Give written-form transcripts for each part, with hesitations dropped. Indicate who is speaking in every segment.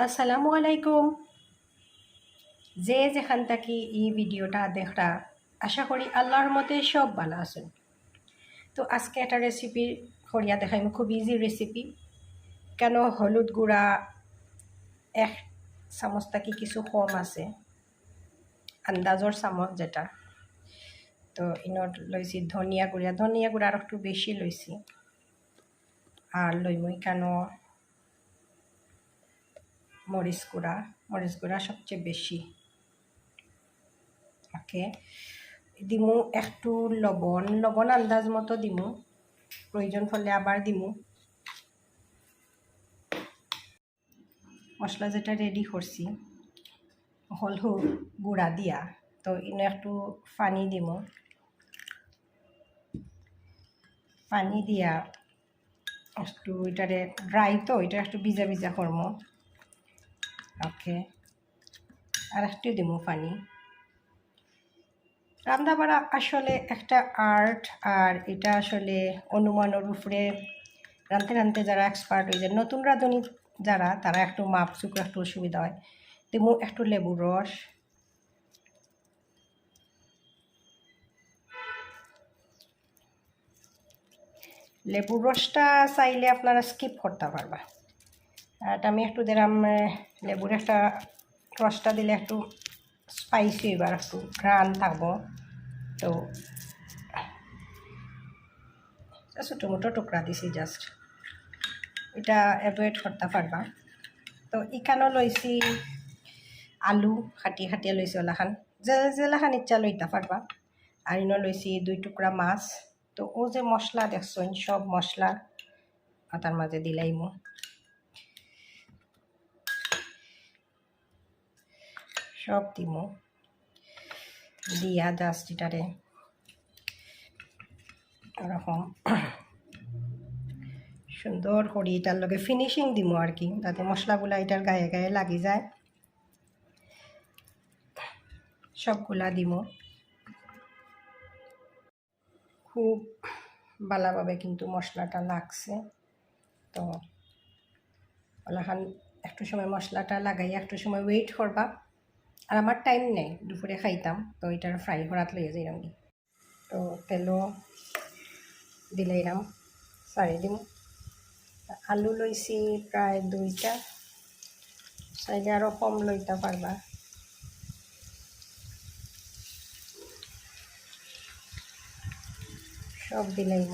Speaker 1: আসসালামু আলাইকুম। যে যেখান থাকি এই ভিডিওটা দেখরা আশা করি আল্লাহর মতে সব ভালো আছেন। তো আজকে একটা রেসিপি করিয়া দেখাইম, খুব ইজি রেসিপি। কেন হলুদ গুঁড়া 1 চামচ থাকি কিছু কম আছে, আন্দাজর চামচ যেটা। তো ইনত লইছি ধনিয়া গুঁড়া আর একটু বেশি লইছি। আর লইমই কেন মরিচ গুঁড়া সবচেয়ে বেশি। ওকে, দিমু একটু লবণ আন্দাজ মতো দিমু, প্রয়োজন হলে আবার দিমু। মশলা যেটা রেডি করছি হলুদ গুঁড়া দিয়া, তো ইনো একটু পানি দিমু। পানি দিয়া একটু এটারে ড্রাই, তো এটা একটু ভিজা ভিজা করবো। ওকে, আর একটু দিমু পানি। রান্না বাড়া আসলে একটা আর্ট, আর এটা আসলে অনুমানের উপরে রাঁধতে রাঁধতে যারা এক্সপার্ট হয়ে যায়, নতুন রাঁধুনি যারা, তারা একটু মাপচুক একটু অসুবিধা হয়। দিমু একটু লেবুর রস, লেবুর রসটা চাইলে আপনারা স্কিপ করতে পারবা। আর আমি একটু দিলাম লেবুর একটা রসটা দিলে একটু স্পাইসি এবার একটু ঘ্রাণ থাকবো। তো ছোটো মোটো টুকরা দিছি জাস্ট, এটা অ্যাভয়েড করতে পারবা। তো এখানেও লইছি আলু খাটিয়ে লইছি ওলাখান, যেলাখান ইচ্ছা লইতে পারবা। আর ইনো লইছি 2 টুকরা মাছ। তো ও যে মশলা দেখছেন, সব মশলা তার মাঝে দিলাইমু। সব দিমু দিয়া জাস্ট এটারে এরকম সুন্দর করি এটার লগে ফিনিশিং দিমু আর কি, যাতে মশলাগুলা এটার গায়ে গায়ে লাগি যায়। সবগুলা দিমু খুব ভালোভাবে, কিন্তু মশলাটা লাগছে। তো ওলাখান একটু সময় মশলাটা লাগাইয়া একটু সময় ওয়েট করবা। আর আমার টাইম নেই, দুপুরে খাইতাম, তো এটার ফ্রাই করাত লইয়া যাইলাম। তো তেলও দিলাইলাম, সারি দিম। আলু লইছি প্রায় 2টা, চাইলে আরও কম লইতে পারবা। সব দিলাইম।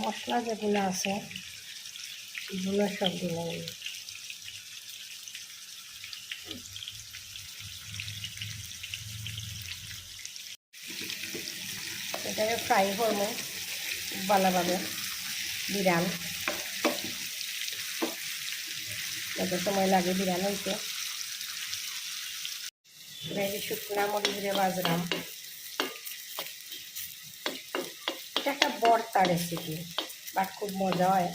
Speaker 1: মশলা যেগুলো আছে এগুলো সব দিলাইম। এটাকে ফ্রাই করবো ভালোভাবে, বিরান যত সময় লাগে বিরান হইতে। শুকনা মরিচ দিয়ে বাজলাম। এটা একটা ভর্তা রেসিপি, বাট খুব মজা হয়।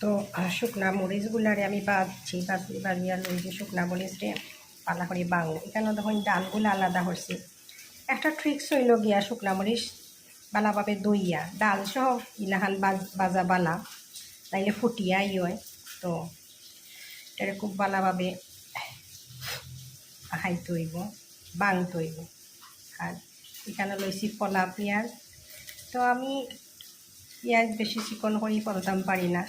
Speaker 1: তো শুকনা মরিচগুলারে আমি বাজিয়া লই যে শুকনা মরিচ রে পালা করে বাঙো। এখানে দেখুন ডালগুলো আলাদা করছি। একটা ট্রিক্স হইল গিয়া শুকনা মরিচ বালাভাবে দইয়া ডাল সহ ইলাহান বাজা বালা, তাইলে ফুটিয়াই হয়। তো এটা খুব ভালোভাবে খাইতে হইব, বাংতে হইব। আর এখানে লইছি ফলা পেঁয়াজ। তো আমি পেঁয়াজ বেশি চিকন করি ফলতাম পারি না,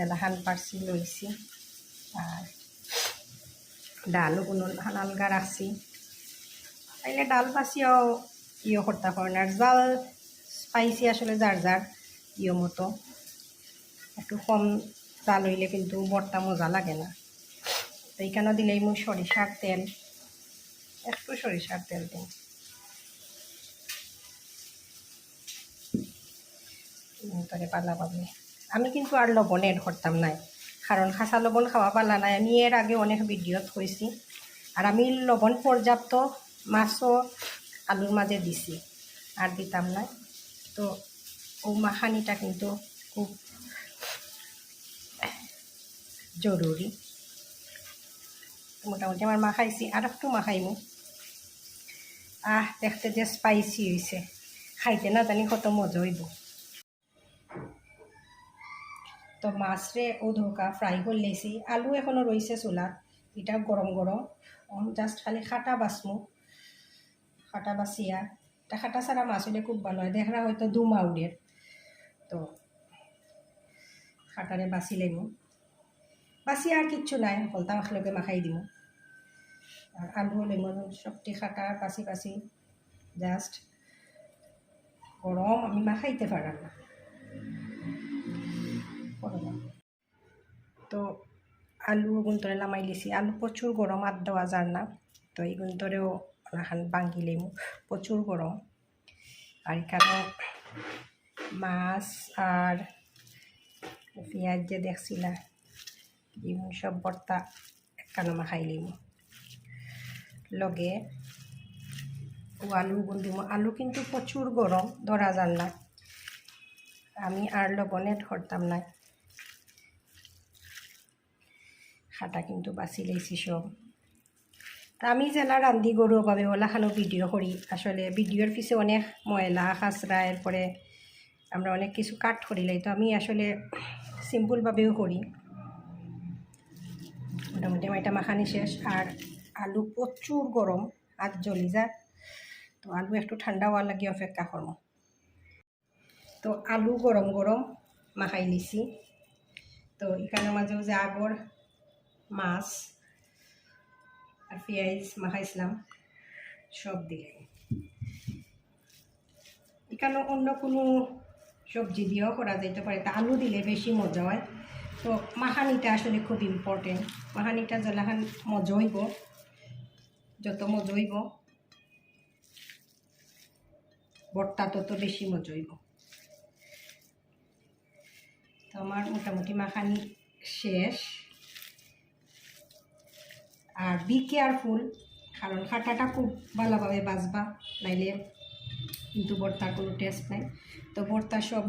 Speaker 1: এলাহান পারছি লইছি। আর ডালও কোনো হালকা রাখছি, তাইলে ডাল বাসিও করতে পারেন। আর জাল স্পাইসি আসলে যার যার মতো, একটু কম জাল হইলে কিন্তু ভর্তা মজা লাগে না। তো এইখানে দিলেই মুই সরিষার তেল, একটু সরিষার তেল দিন। তারে পালা পাবে। আমি কিন্তু আর লবণ এড করতাম নাই, কারণ খাঁচা লবণ খাওয়া পালা নাই। আমি এর আগে অনেক ভিডিওত কইছি। আর আমি লবণ পর্যাপ্ত মাছও আলুর মাঝে দিছি, আর দিতাম না। তো ও মাখানিটা কিন্তু খুব জরুরি। তো মোটামুটি আমার মাখাইছি, আর একটু মাখাইমু। দেখতে যে স্পাইসি হয়েছে, খাইতে না জানি কত মজা হইব। তো মাছরে ও ধোকা ফ্রাই করে লেছি, আলু এখনও রয়েছে চুলাত, এটা গরম গরম। জাস্ট খালি খাটা বাসমু, খাটা বাছিয়া, এটা খাটা ছাড়া মাছ হলে খুব ভালো হয়, দেখরা হয়তো দুমাউরের। তো খাটারে বাছি লাইমু, বাছি আর কিচ্ছু নাই, হলতা মাখলকে মাখাই দিব। আর আলু লেমন সবটি খাটা বাছি বাছি জাস্ট গরম, আমি মাখাইতে পারাম না। তো আলু গুন্তরে নামাই লিছি, আলু প্রচুর গরম, আর দেওয়া যার না। তো এই গুন্তরেও এখন বাঙ্গি লেমু, প্রচুর গরম। আর এখানে মাছ আর পেঁয়াজ যে দেখছিলা এমন সব ভর্তা একখানো মাখাই লিমু, লগে ও আলু গুন্দিমু। আলু কিন্তু প্রচুর গরম, ধরা যান না, আমি আর লবণে ধরতাম না। খাটা কিন্তু বাছি লাইছি সব। তা আমি জেলা রান্ধি গরুভাবে ওলাখানো ভিডিও করি, আসলে ভিডিওর পিছে অনেক ময়লা খাসরা, এরপরে আমরা অনেক কিছু কাট করিলাই, তো আমি আসলে সিম্পলভাবেও করি। মোটামুটি আমার এটা মাখানি শেষ। আর আলু প্রচুর গরম, আর জ্বলি যায়, তো আলু একটু ঠান্ডা হওয়ার লাগে অপেক্ষা করবো। তো আলু গরম গরম মাখাই লিছি। তো এখানের মাঝেও যে আগর মাছ আর পেঁয়াজ মাখাইছিলাম সব দিলে। এখানে অন্য কোনো সবজি দিয়েও করা যেতে পারে, তা আলু দিলে বেশি মজা হয়। তো মাখানিটা আসলে খুব ইম্পর্টেন্ট, মাখানিটা যখন মজা হইব, যত মজা হইব ভর্তা তত বেশি মজা হইব। তো আমার মোটামুটি মাখানি শেষ। আর বি কেয়ারফুল, কারণ খাটাটা খুব ভালোভাবে বাজবা, নাইলে কিন্তু ভর্তার কোনো টেস্ট নাই। তো ভর্তা সব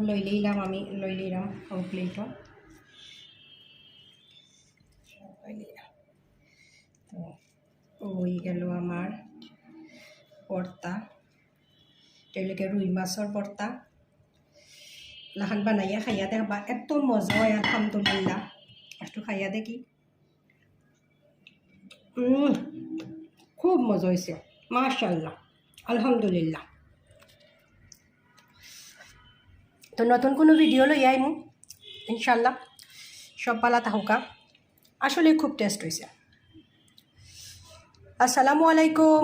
Speaker 1: আমি লইলাম কমপ্লিটও। তো ওই গেল আমার ভর্তা, এগুলোকে রুই মাছের ভর্তা। লাহান বানাইয়া খাইয়া দেখবা, এত মজা হয় আলহামদুলিল্লাহ। একটু খাইয়া দেখি, খুব মজা হয়েছে, মাশাআল্লাহ, আলহামদুলিল্লাহ। তো নতুন কোনো ভিডিও লই আইমু ইনশাল্লাহ, সব পালা তাহুকা। আসলে খুব টেস্ট হয়েছে। আসসালামু আলাইকুম।